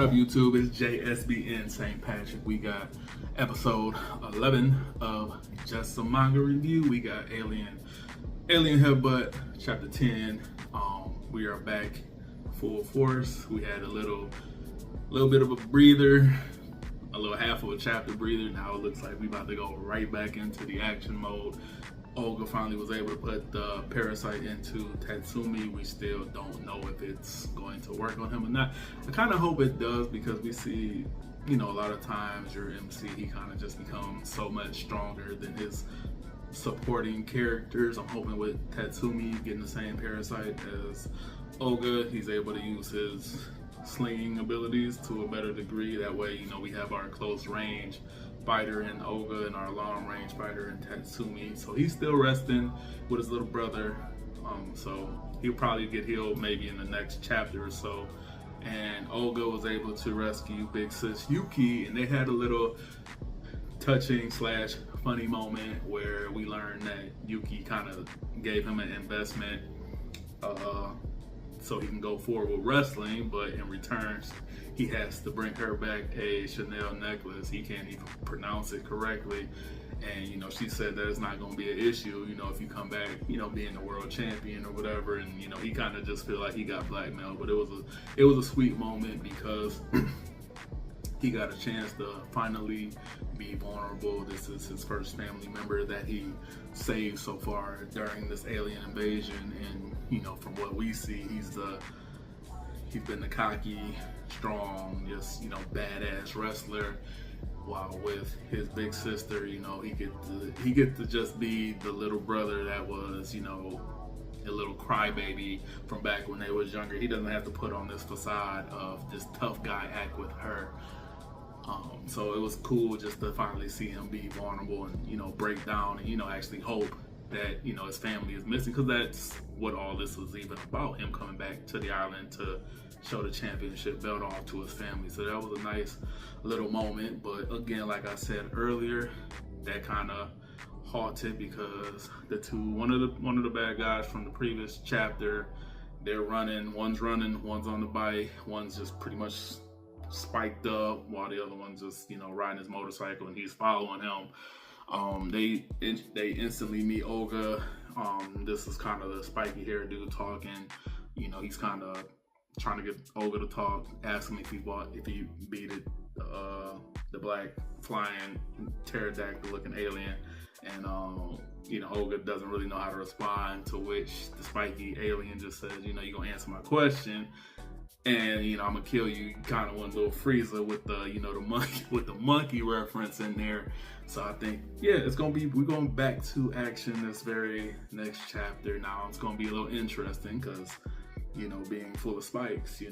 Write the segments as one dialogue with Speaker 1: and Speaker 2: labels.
Speaker 1: up, YouTube? It's JSBN St. Patrick. We got episode 11 of Just Some Manga Review. We got Alien Headbutt, chapter 10. We are back full force. We had a little bit of a breather, a little half of a chapter breather. Now it looks like we about to go right back into the action mode. Olga finally was able to put the parasite into Tatsumi. We still don't know if it's going to work on him or not. I kind of hope it does, because we see, a lot of times your MC, he kind of just becomes so much stronger than his supporting characters. I'm hoping with Tatsumi getting the same parasite as Olga, he's able to use his slinging abilities to a better degree. That way, we have our close range fighter in Olga and our long range fighter in Tatsumi. So he's still resting with his little brother. So he'll probably get healed maybe in the next chapter or so. And Olga was able to rescue big sis Yuki, and they had a little touching / funny moment where we learned that Yuki kind of gave him an investment so he can go forward with wrestling, but in return he has to bring her back a Chanel necklace. He can't even pronounce it correctly, and she said that it's not going to be an issue, if you come back, being the world champion or whatever. And he kind of just feel like he got blackmailed. But it was a sweet moment, because he got a chance to finally be vulnerable. This is his first family member that he saved so far during this alien invasion. And, from what we see, he's been the cocky, strong, just, badass wrestler. While with his big sister, he get to just be the little brother that was, a little crybaby from back when they was younger. He doesn't have to put on this facade of this tough guy act with her. So it was cool just to finally see him be vulnerable and, break down and, actually hope that, his family is missing, because that's what all this was even about, him coming back to the island to show the championship belt off to his family. So that was a nice little moment. But again, like I said earlier, that kind of halted because one of the bad guys from the previous chapter, they're running. One's on the bike, one's just pretty much spiked up, while the other one's just riding his motorcycle, and he's following him. They instantly meet Olga. This is kind of the spiky hair dude talking. He's kind of trying to get Olga to talk, asking if he beat it, the black flying pterodactyl looking alien. And Olga doesn't really know how to respond, to which the spiky alien just says, you're gonna answer my question, and I'm gonna kill you. Kind of one little Frieza with the the monkey reference in there. So I think, yeah, we're going back to action this very next chapter. Now it's gonna be a little interesting, because being full of spikes,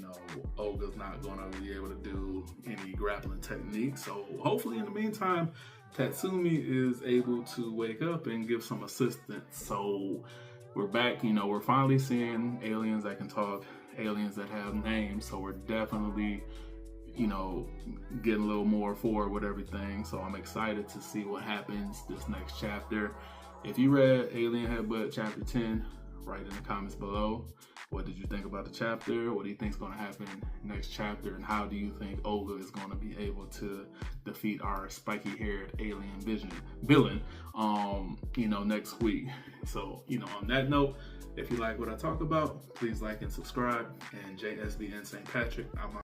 Speaker 1: Olga's not gonna be able to do any grappling techniques. So hopefully in the meantime, Tatsumi is able to wake up and give some assistance. So we're back, we're finally seeing aliens that can talk, aliens that have names. So we're definitely, getting a little more forward with everything. So I'm excited to see what happens this next chapter. If you read Alien Headbutt chapter 10, write in the comments below. What did you think about the chapter? What do you think is going to happen next chapter? And how do you think Olga is going to be able to defeat our spiky-haired alien villain, next week? So, on that note, if you like what I talk about, please like and subscribe. And JSBN St. Patrick, I'm out.